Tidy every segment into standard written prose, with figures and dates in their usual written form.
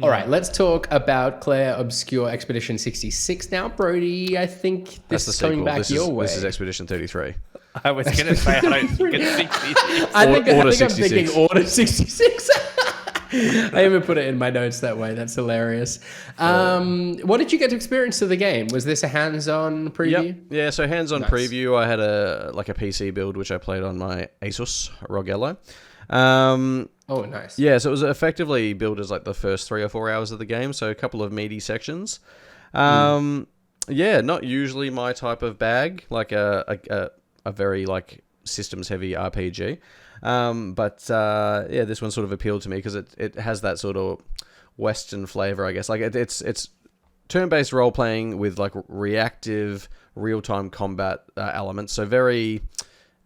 All right, let's talk about Clair Obscur Expedition 66 now, Brody. I think That's this the is coming sequel. back This your is way. this is Expedition 33. I was going to say, I don't think it's 66. I think I'm 66. thinking Order 66. I even put it in my notes that way. That's hilarious. What did you get to experience of the game? Was this a hands-on preview? Yep. Yeah, so hands-on Nice. preview. I had a PC build, which I played on my Asus Rogello. Oh, nice. Yeah, so it was effectively built as like the first 3 or 4 hours of the game, so a couple of meaty sections. Yeah, not usually my type of bag, like a very like systems-heavy RPG. But yeah, this one sort of appealed to me because it has that sort of Western flavor, I guess. Like it's turn-based role-playing with like reactive, real-time combat elements, so very...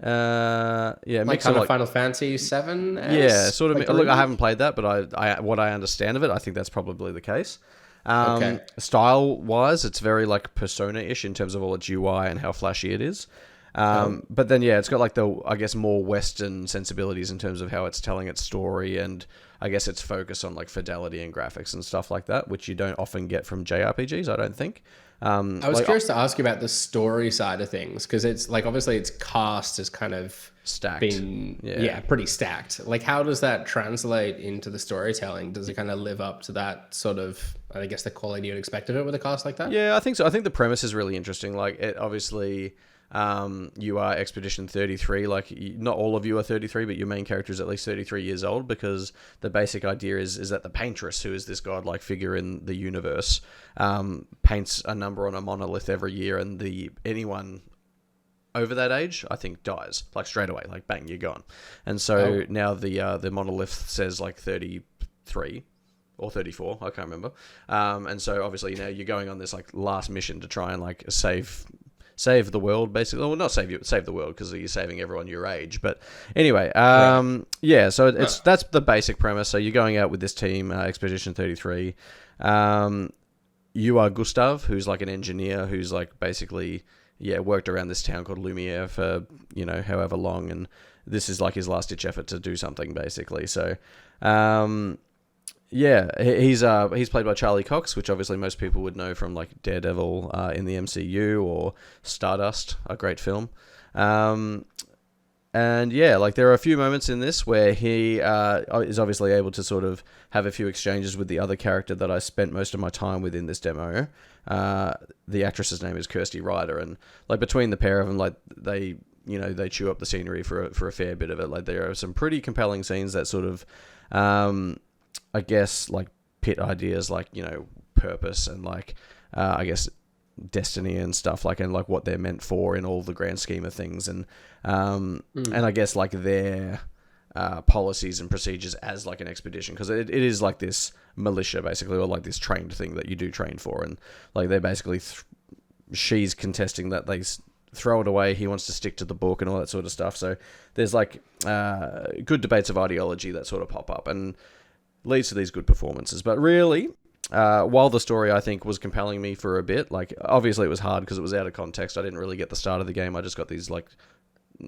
yeah, Like mix kind of like, Final Fantasy 7? yeah, sort of. Like Look, I haven't played that, but I what I understand of it, I think that's probably the case. Okay. Style wise, it's very like Persona-ish in terms of all its UI and how flashy it is. But then yeah, it's got like the, I guess, more Western sensibilities in terms of how it's telling its story, and I guess its focus on like fidelity and graphics and stuff like that, which you don't often get from JRPGs, I don't think. I was like, curious to ask you about the story side of things, because it's like obviously its cast has kind of Stacked. been pretty stacked. Like how does that translate into the storytelling? Does it kind of live up to that sort of, I guess, the quality you'd expect of it with a cast like that? Yeah, I think so. I think the premise is really interesting. Like, it obviously, you are Expedition 33. Like, not all of you are 33, but your main character is at least 33 years old, because the basic idea is that the paintress, who is this godlike figure in the universe, paints a number on a monolith every year, and anyone over that age, I think, dies like straight away. Like, bang, you're gone. And so now the monolith says like 33. Or 34, I can't remember. And so obviously now you're going on this like last mission to try and like save the world, basically. Well, not save the world, because you're saving everyone your age. But anyway, yeah. So that's the basic premise. So you're going out with this team, Expedition 33. You are Gustav, who's like an engineer who's like basically worked around this town called Lumiere for however long, and this is like his last ditch effort to do something, basically. So. Yeah, he's played by Charlie Cox, which obviously most people would know from like Daredevil in the MCU, or Stardust, a great film. And yeah, like there are a few moments in this where he is obviously able to sort of have a few exchanges with the other character that I spent most of my time with in this demo. The actress's name is Kirsty Ryder, and like between the pair of them, like they chew up the scenery for a fair bit of it. Like there are some pretty compelling scenes that sort of I guess like pit ideas like purpose and like I guess destiny and stuff, like, and like what they're meant for in all the grand scheme of things, and I guess like their policies and procedures as like an expedition, because it is like this militia basically, or like this trained thing that you do train for, and like they basically she's contesting that they throw it away, he wants to stick to the book and all that sort of stuff. So there's like good debates of ideology that sort of pop up and leads to these good performances. But really, while the story I think was compelling me for a bit, like obviously it was hard because it was out of context. I didn't really get the start of the game. I just got these like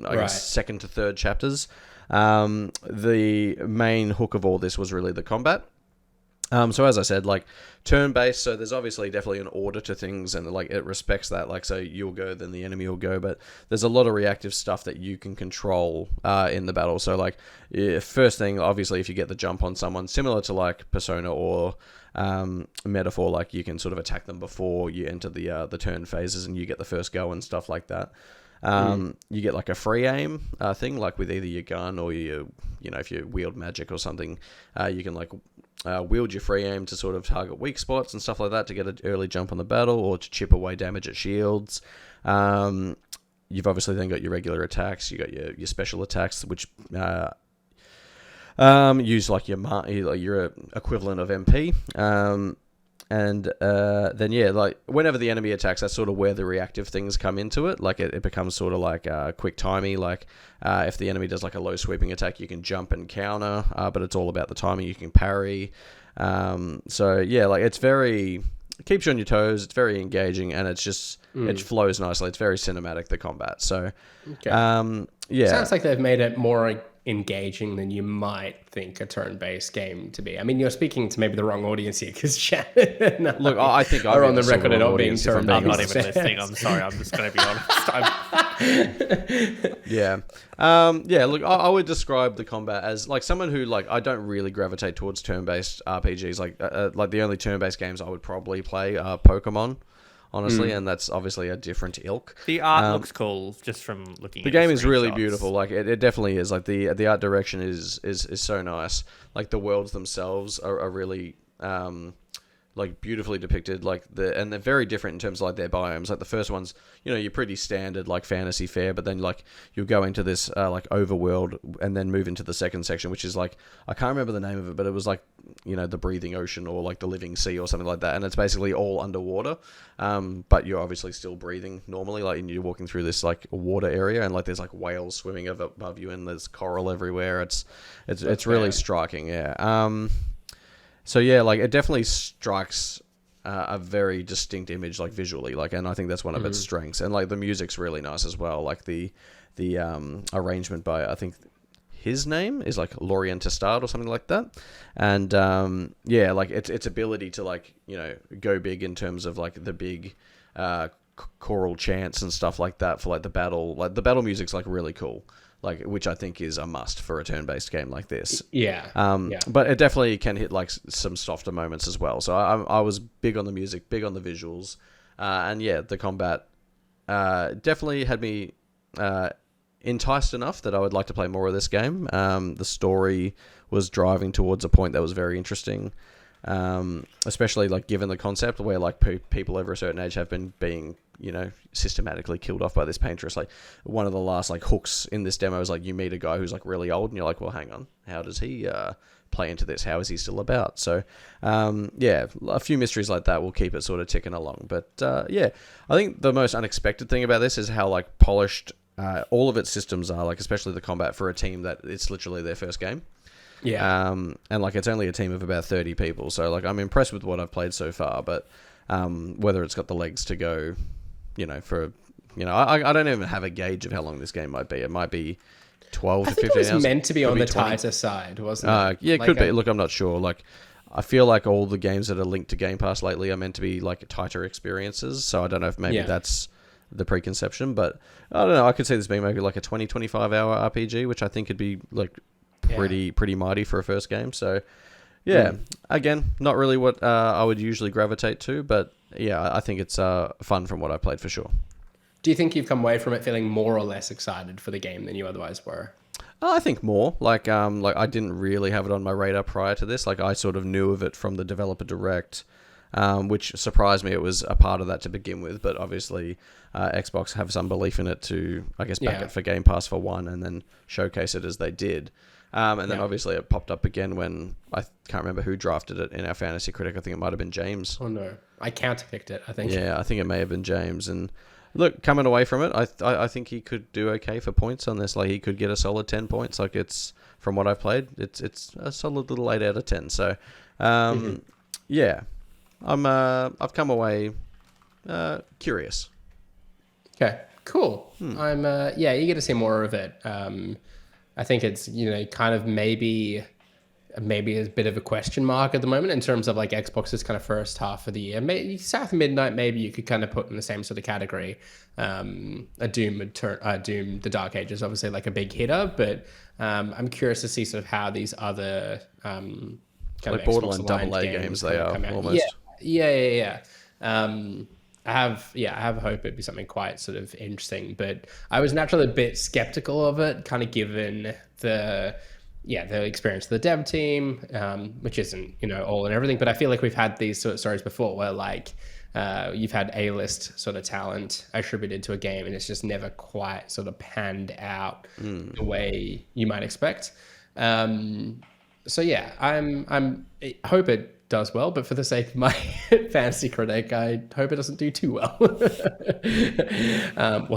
I guess second to third chapters. The main hook of all this was really the combat. So as I said, like turn-based, so there's obviously definitely an order to things, and like it respects that. Like, so you'll go, then the enemy will go, but there's a lot of reactive stuff that you can control in the battle. So like, first thing, obviously, if you get the jump on someone, similar to like Persona or Metaphor, like you can sort of attack them before you enter the turn phases, and you get the first go and stuff like that. You get like a free aim thing, like with either your gun or if you wield magic or something, you can like wield your free aim to sort of target weak spots and stuff like that to get an early jump on the battle, or to chip away damage at shields. You've obviously then got your regular attacks. You got your special attacks, which use like your equivalent of MP. And then like whenever the enemy attacks, that's sort of where the reactive things come into it. Like it becomes sort of like quick timey. Like if the enemy does like a low sweeping attack, you can jump and counter, but it's all about the timing. You can parry. So yeah, like it keeps you on your toes. It's very engaging, and it's just it flows nicely. It's very cinematic, the combat. So yeah, sounds like they've made it more engaging than you might think a turn-based game to be. I mean, you're speaking to maybe the wrong audience here because Look, I think are I'm on the record of not being audience, if I'm turn-based. I'm not even listening. I'm sorry. I'm just going to be honest. Yeah. Yeah, look, I would describe the combat as like someone who like I don't really gravitate towards turn-based RPGs. Like the only turn-based games I would probably play are Pokemon, honestly, and that's obviously a different ilk. The art looks cool just from looking. The at game is really screenshots. beautiful. Like it definitely is. Like the art direction is so nice. Like the worlds themselves are really like beautifully depicted. Like and they're very different in terms of like their biomes. Like the first one's, you know, you're pretty standard like fantasy fare, but then like you'll go into this like overworld and then move into the second section, which is like I can't remember the name of it, but it was like, you know, the breathing ocean or like the living sea or something like that, and it's basically all underwater, but you're obviously still breathing normally, like, and you're walking through this like water area, and like there's like whales swimming above you, and there's coral everywhere. It's really striking. So yeah, like it definitely strikes a very distinct image, like visually, like, and I think that's one of its strengths. And like the music's really nice as well. Like the arrangement by, I think his name is like Lorien Testard or something like that. And yeah, like its ability to like, you know, go big in terms of like the big choral chants and stuff like that for like the battle. Like the battle music's like really cool. Like, which I think is a must for a turn-based game like this. Yeah. But it definitely can hit like some softer moments as well. So I was big on the music, big on the visuals, and yeah, the combat definitely had me enticed enough that I would like to play more of this game. The story was driving towards a point that was very interesting, especially like given the concept where like people over a certain age have been being, you know, systematically killed off by this paintress. Like one of the last like hooks in this demo is like you meet a guy who's like really old and you're like, well, hang on, how does he play into this? How is he still about? So yeah, a few mysteries like that will keep it sort of ticking along. But yeah, I think the most unexpected thing about this is how like polished all of its systems are, like especially the combat for a team that it's literally their first game. Yeah. And like it's only a team of about 30 people, so like I'm impressed with what I've played so far, but whether it's got the legs to go, you know, for, you know, I don't even have a gauge of how long this game might be. It might be 12 to 15 hours. It was meant to be on the 20. tighter side, wasn't it? Yeah, it Like could be. Look, I'm not sure. Like, I feel like all the games that are linked to Game Pass lately are meant to be like tighter experiences. So I don't know if maybe that's the preconception, but I don't know. I could see this being maybe like a 20, 25 hour RPG, which I think could be like pretty mighty for a first game. So yeah, again, not really what I would usually gravitate to, but yeah, I think it's fun from what I played for sure. Do you think you've come away from it feeling more or less excited for the game than you otherwise were? I think more. Like I didn't really have it on my radar prior to this. Like I sort of knew of it from the developer direct, which surprised me. It was a part of that to begin with, but obviously Xbox have some belief in it to, I guess, back it for Game Pass for one, and then showcase it as they did. And then obviously it popped up again when I can't remember who drafted it in our fantasy critic. I think it might have been James. Oh no, I counterpicked it, I think. Yeah, I think it may have been James. And look, coming away from it, I think he could do okay for points on this. Like he could get a solid 10 points. Like it's, from what I've played, it's a solid little 8 out of 10. So yeah, I've come away curious. Okay, cool. I'm eager to see more of it. I think it's, you know, kind of maybe a bit of a question mark at the moment in terms of like Xbox's kind of first half of the year. Maybe South Midnight, maybe you could kind of put in the same sort of category. A Doom, the Dark Ages, obviously like a big hitter, but I'm curious to see sort of how these other kind like of borderline Xbox-aligned double A games they are come out. almost. Yeah. I have hope it'd be something quite sort of interesting, but I was naturally a bit skeptical of it, kind of given the experience of the dev team, which isn't, you know, all and everything, but I feel like we've had these sort of stories before where like you've had A-list sort of talent attributed to a game and it's just never quite sort of panned out the way you might expect. So yeah, I hope it does well, but for the sake of my fantasy critic, I hope it doesn't do too well. We'll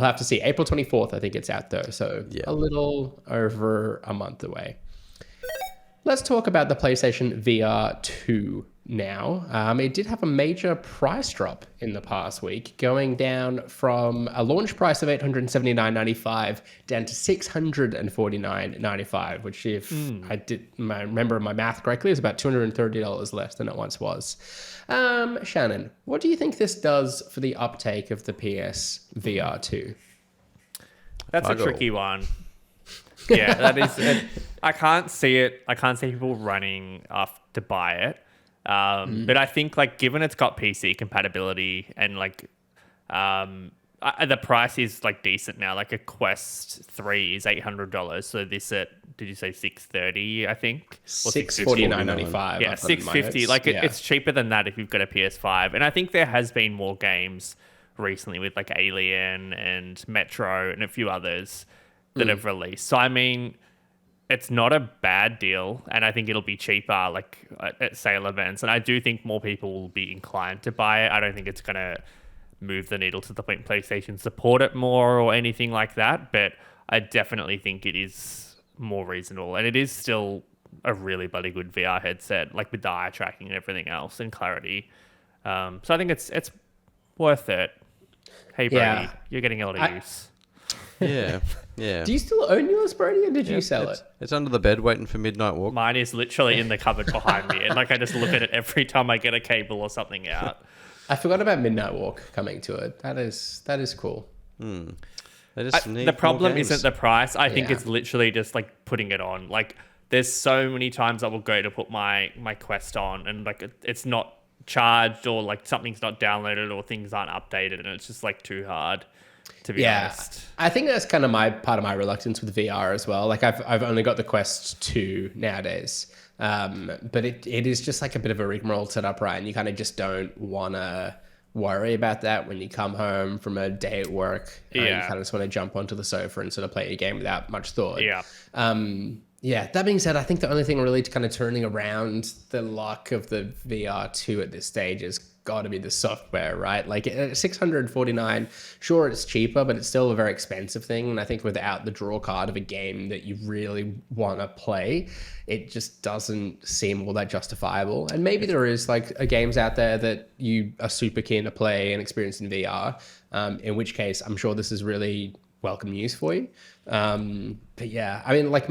have to see. April 24th, I think it's out though, so a little over a month away. Let's talk about the PlayStation VR 2 now. It did have a major price drop in the past week, going down from a launch price of $879.95 down to $649.95, which, if I remember my math correctly, is about $230 less than it once was. Shannon, what do you think this does for the uptake of the PS VR 2? That's a tricky one. Yeah, that is. I can't see it. I can't see people running off to buy it. But I think, like, given it's got PC compatibility and like, the price is like decent now. Like a Quest 3 is $800. So this at, did you say $630? I think $649.95. Yeah, $650. Like it's cheaper than that if you've got a PS5. And I think there has been more games recently with like Alien and Metro and a few others that have released. So I mean, it's not a bad deal, and I think it'll be cheaper like at sale events, and I do think more people will be inclined to buy it. I don't think it's going to move the needle to the point PlayStation support it more or anything like that, but I definitely think it is more reasonable, and it is still a really bloody good VR headset, like with the eye tracking and everything else and clarity. So I think it's worth it. Hey Brady, you're getting a lot of use. Yeah. Do you still own yours, Brody, or did you sell it? It's under the bed waiting for Midnight Walk. Mine is literally in the cupboard behind me, and like I just look at it every time I get a cable or something out. I forgot about Midnight Walk coming to it. That is cool. The problem isn't the price. I think it's literally just like putting it on. Like there's so many times I will go to put my Quest on, and like it's not charged, or like something's not downloaded, or things aren't updated, and it's just like too hard. To be honest, I think that's kind of part of my reluctance with VR as well. Like I've only got the Quest 2 nowadays, but it is just like a bit of a rigmarole set up, right? And you kind of just don't want to worry about that when you come home from a day at work. You kind of just want to jump onto the sofa and sort of play a game without much thought. That being said, I think the only thing really kind of turning around the luck of the VR 2 at this stage is got to be the software, right? Like at $649, sure, it's cheaper, but it's still a very expensive thing. And I think without the draw card of a game that you really want to play, it just doesn't seem all that justifiable. And maybe there is like games out there that you are super keen to play and experience in VR, in which case I'm sure this is really welcome news for you. But yeah, I mean, like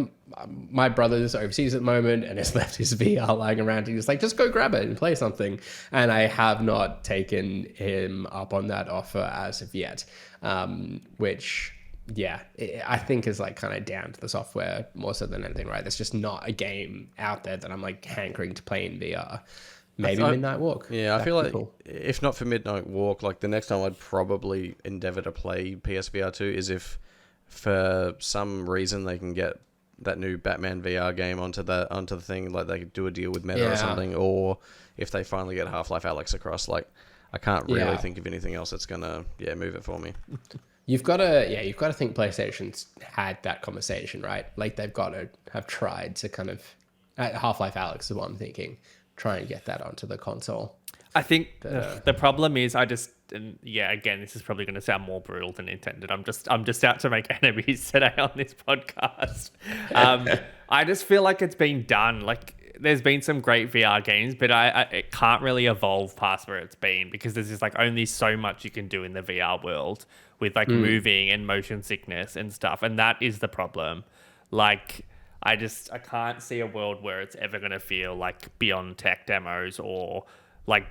my brother's overseas at the moment and has left his VR lying around. He's like, just go grab it and play something. And I have not taken him up on that offer as of yet, which I think is like kind of down to the software more so than anything, right? There's just not a game out there that I'm like hankering to play in VR. Maybe Midnight Walk. Yeah, I feel like if not for Midnight Walk, like the next time I'd probably endeavor to play PSVR 2 is if for some reason they can get that new Batman VR game onto the thing, like they could do a deal with Meta or something, or if they finally get Half-Life Alyx across. Like I can't really think of anything else that's gonna move it for me. You've got to think PlayStation's had that conversation, right? Like they've got to have tried to kind of Half-Life Alyx is what I'm thinking. Try and get that onto the console. I think the problem is again, this is probably going to sound more brutal than intended. I'm just out to make enemies today on this podcast. I just feel like it's been done. Like there's been some great VR games, but it can't really evolve past where it's been because there's just like only so much you can do in the VR world with like moving and motion sickness and stuff. And that is the problem. Like, I can't see a world where it's ever going to feel like beyond tech demos or like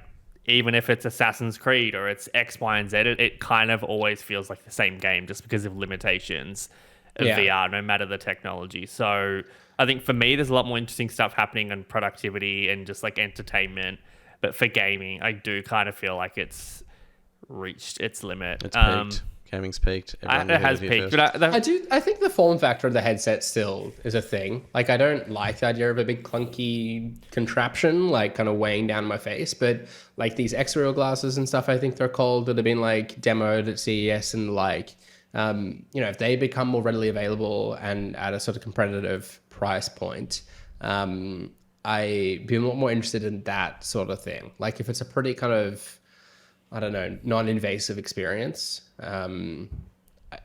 even if it's Assassin's Creed or it's X, Y, and Z, it kind of always feels like the same game just because of limitations of VR, no matter the technology. So I think for me, there's a lot more interesting stuff happening on productivity and just like entertainment. But for gaming, I do kind of feel like it's reached its limit. It's peaked. Gaming's peaked. It has peaked. But I think the form factor of the headset still is a thing. Like, I don't like the idea of a big clunky contraption, like kind of weighing down my face. But like these X-Real glasses and stuff, I think they're called, that have been like demoed at CES and like, if they become more readily available and at a sort of competitive price point, I'd be a lot more interested in that sort of thing. Like if it's a pretty kind of, I don't know, non-invasive experience,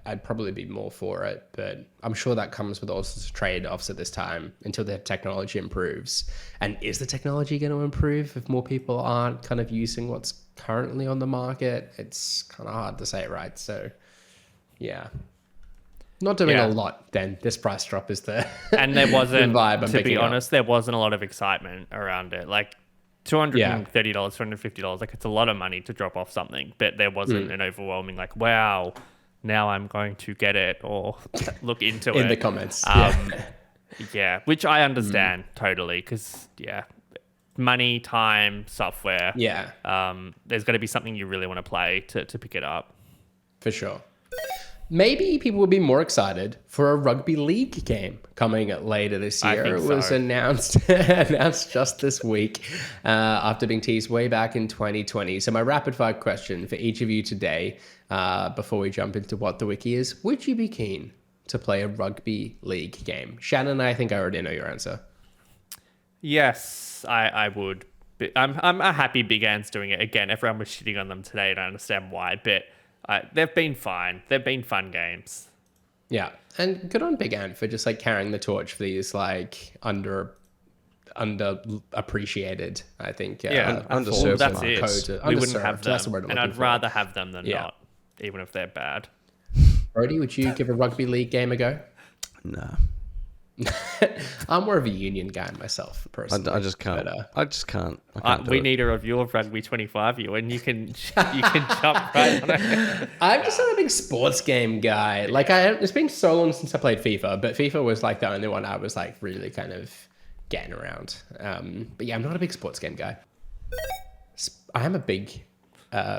I'd probably be more for it. But I'm sure that comes with all sorts of trade-offs at this time until the technology improves. And is the technology going to improve if more people aren't kind of using what's currently on the market? It's kind of hard to say, right? So, yeah. Not doing a lot then. This price drop is the And there wasn't, the vibe I'm to be picking up. honest, there wasn't a lot of excitement around it. Like $230, $250, like it's a lot of money to drop off something, but there wasn't an overwhelming like, wow, now I'm going to get it or look into it. In the comments. Yeah, which I understand totally because, money, time, software. Yeah. There's got to be something you really want to play to pick it up. For sure. Maybe people would be more excited for a rugby league game coming later this year. It was announced just this week after being teased way back in 2020. So my rapid fire question for each of you today, before we jump into what the wiki is, would you be keen to play a rugby league game? Shannon, I think I already know your answer. Yes, I would. I'm happy Big Ant's doing it. Again, everyone was shitting on them today. I don't understand why, but they've been fine. They've been fun games. Yeah, and good on Big Ant for just like carrying the torch for these like underappreciated, I think. Underserved. That's it. We wouldn't have them, that's the word I'm and I'd looking for. rather have them than not, even if they're bad. Brody, would you give a rugby league game a go? No. I'm more of a union guy myself, personally. I just can't. But, I just can't. We need a review of Rugby 25, and you can jump right on it. I'm just not a big sports game guy. Like, it's been so long since I played FIFA, but FIFA was like the only one I was like really kind of getting around. But yeah, I'm not a big sports game guy. I am a big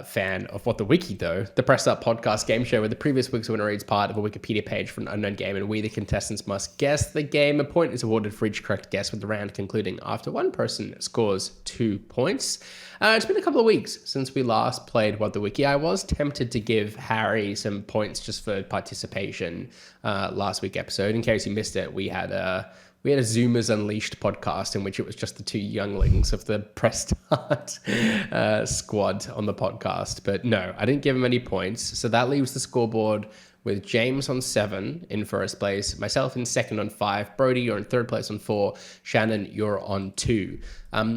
fan of What the Wiki, though, the Press Up podcast game show where the previous week's winner reads part of a Wikipedia page for an unknown game, and we, the contestants, must guess the game. A point is awarded for each correct guess, with the round concluding after one person scores 2 points. It's been a couple of weeks since we last played What the Wiki. I was tempted to give Harry some points just for participation last week episode. In case you missed it, we had a Zoomers Unleashed podcast in which it was just the two younglings of the Press Start squad on the podcast. But no, I didn't give him any points. So that leaves the scoreboard with James on 7 in first place, myself in second on 5, Brody, you're in third place on 4, Shannon, you're on 2.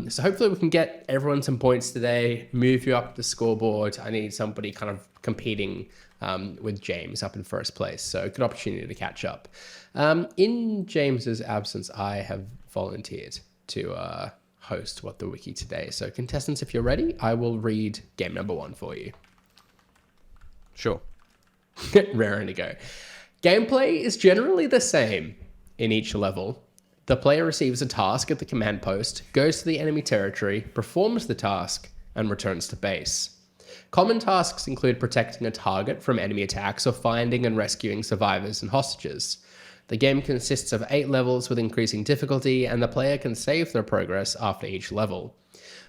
So hopefully we can get everyone some points today, move you up the scoreboard. I need somebody kind of competing with James up in first place. So good opportunity to catch up. In James's absence, I have volunteered to host What the Wiki today. So contestants, if you're ready, I will read game number 1 for you. Sure. Raring to go. Gameplay is generally the same in each level. The player receives a task at the command post, goes to the enemy territory, performs the task, and returns to base. Common tasks include protecting a target from enemy attacks or finding and rescuing survivors and hostages. The game consists of 8 levels with increasing difficulty, and the player can save their progress after each level.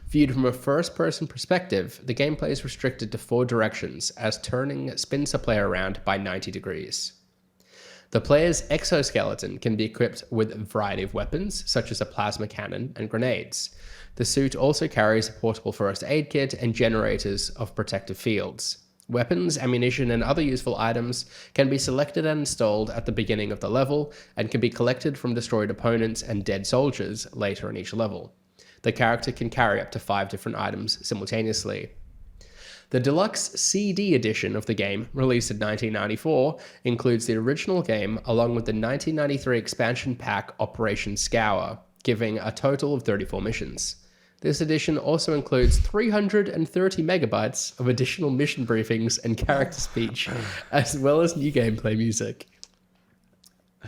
Viewed from a first-person perspective, the gameplay is restricted to 4 directions, as turning spins the player around by 90 degrees. The player's exoskeleton can be equipped with a variety of weapons, such as a plasma cannon and grenades. The suit also carries a portable first aid kit and generators of protective fields. Weapons, ammunition, and other useful items can be selected and installed at the beginning of the level, and can be collected from destroyed opponents and dead soldiers later in each level. The character can carry up to 5 different items simultaneously. The deluxe CD edition of the game, released in 1994, includes the original game along with the 1993 expansion pack Operation Scour, giving a total of 34 missions. This edition also includes 330 megabytes of additional mission briefings and character speech, as well as new gameplay music.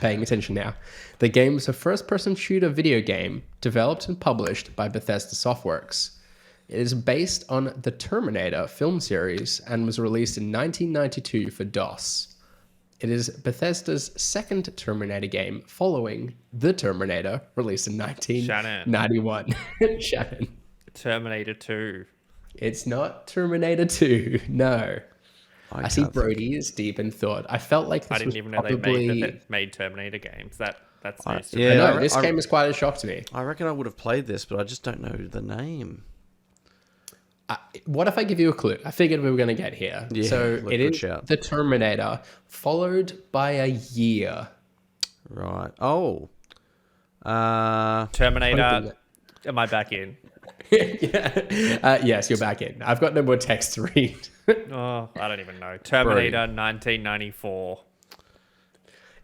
Paying attention now. The game is a first-person shooter video game developed and published by Bethesda Softworks. It is based on the Terminator film series and was released in 1992 for DOS. It is Bethesda's second Terminator game following The Terminator, released in 1991. Shannon. Terminator 2. It's not Terminator 2, no. I see Brody is deep in thought. I felt like this I didn't was even know probably... they made Terminator games. That's news to me. Yeah, No, this game is quite a shock to me. I reckon I would have played this, but I just don't know the name. What if I give you a clue? I figured we were going to get here. Yeah, So look, it good is shout. The Terminator, followed by a year. Right. Oh. Terminator. Am I back in? Yeah. Yes, you're back in. I've got no more text to read. Oh, I don't even know. Terminator 1994.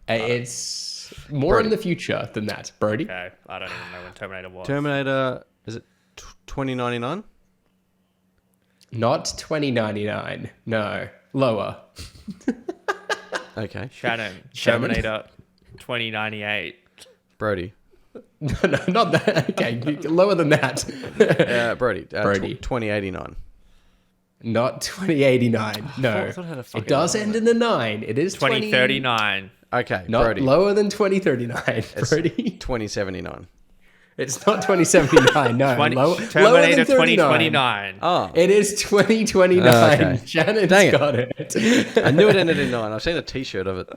It's more Brody. in the future than that, Brody. Okay, I don't even know when Terminator was. Terminator, is it 2099? Not 2099. No, lower. Okay. Shannon. Shannon? Terminator 2098. Brody. No, not that. Okay, lower than that. Brody. Brody. 2089. Not 2089. No, I thought it had a fucking it does number. end in a 9. It is 2039. Okay, Not Brody. lower than 2039. Brody. 2079. It's not 2079. No, lower Terminator than 39. 2029. Oh, It is 2029. Okay. Shannon's Dang it. got it. I knew it ended in 9. I've seen a t-shirt of it.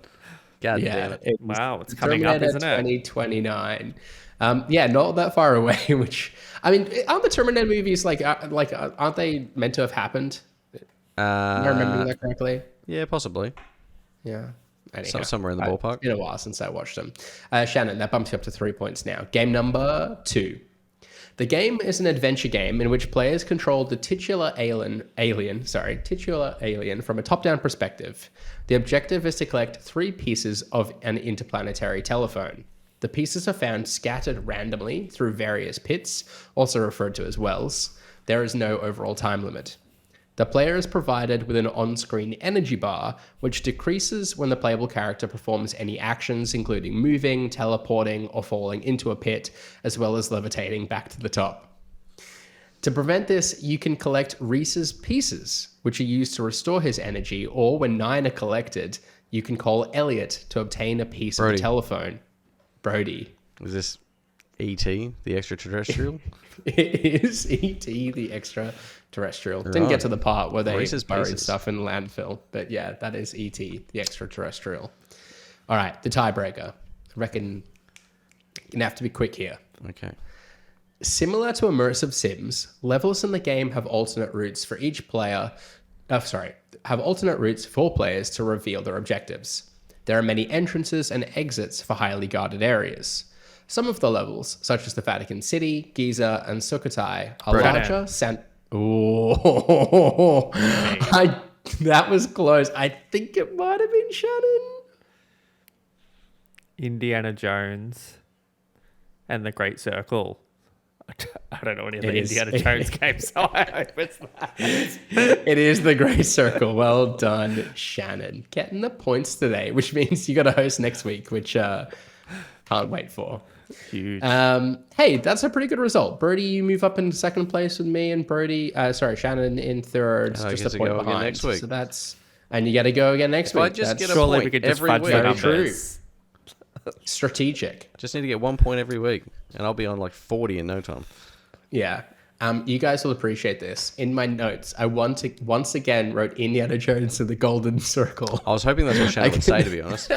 God damn Yeah, it. it's Wow, it's coming up, Terminator isn't it? 2029. Yeah, not that far away. Which I mean, aren't the Terminator movies aren't they meant to have happened? Am I remembering that correctly? Yeah, possibly. Yeah. Anyhow, Somewhere in the ballpark. It's been a while since I watched them. Shannon, that bumps you up to 3 points now. Game number 2. The game is an adventure game in which players control the titular alien from a top-down perspective. The objective is to collect 3 pieces of an interplanetary telephone. The pieces are found scattered randomly through various pits, also referred to as wells. There is no overall time limit. The player is provided with an on-screen energy bar, which decreases when the playable character performs any actions, including moving, teleporting, or falling into a pit, as well as levitating back to the top. To prevent this, you can collect Reese's pieces, which are used to restore his energy, or when 9 are collected, you can call Elliot to obtain a piece of Brody. the telephone. Brody. Was this E.T., the extraterrestrial? It is E.T. the extraterrestrial. Didn't Right. get to the part where they Reese's buried Pieces. stuff in landfill, but yeah, that is E.T. the extraterrestrial. All right, the tiebreaker. I reckon you're gonna have to be quick here. Okay. Similar to immersive sims, levels in the game have alternate routes for each player. Have alternate routes for players to reveal their objectives. There are many entrances and exits for highly guarded areas. Some of the levels, such as the Vatican City, Giza, and Sukhothai, are larger. That was close. I think it might have been Shannon. Indiana Jones and the Great Circle. I don't know any of the It is- Indiana Jones games, so I hope it's that. It is the Great Circle. Well done, Shannon. Getting the points today, which means you got to host next week, which can't wait for. Huge. Hey, that's a pretty good result. Brody, you move up in second place with me, and Shannon in third, And I just get a to point go again behind. next week. So that's, and you got to go again next If I week. just That's get a Surely we point could just every fudge week. the Very true. numbers. strategic. Just need to get 1 point every week, and I'll be on like 40 in no time. Yeah. You guys will appreciate this. In my notes, I once again wrote Indiana Jones and the Golden Circle. I was hoping that's what Shannon would say, to be honest.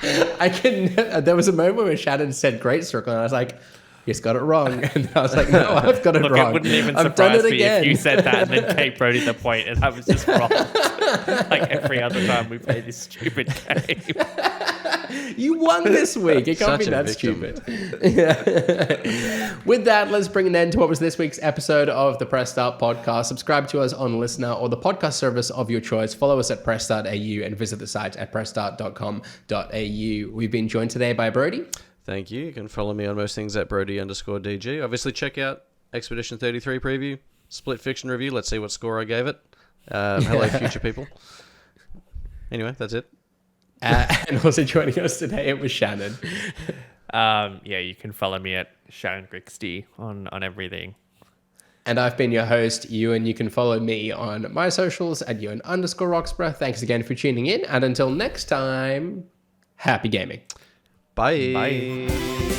There was a moment where Shannon said Great Circle, and I was like, he's got it wrong. And I was like, no, I've got it Look, wrong. it wouldn't even I've done surprise it me again. if you said that and then gave Brody the point and I was just wrong. Like every other time we play this stupid game. You won this week. It can't Such be a that victim. stupid. With that, let's bring an end to what was this week's episode of the Press Start podcast. Subscribe to us on Listener or the podcast service of your choice. Follow us at pressstart.au and visit the site at pressstart.com.au. We've been joined today by Brody. Thank you. You can follow me on most things at Brody_DG. Obviously, check out Expedition 33 preview, Split Fiction review. Let's see what score I gave it. Hello, future people. Anyway, that's it. And also joining us today, it was Shannon. Yeah, you can follow me at Shannon Grixty on everything. And I've been your host, Ewan. You can follow me on my socials at Ewan_Roxburgh. Thanks again for tuning in. And until next time, happy gaming. Bye. Bye.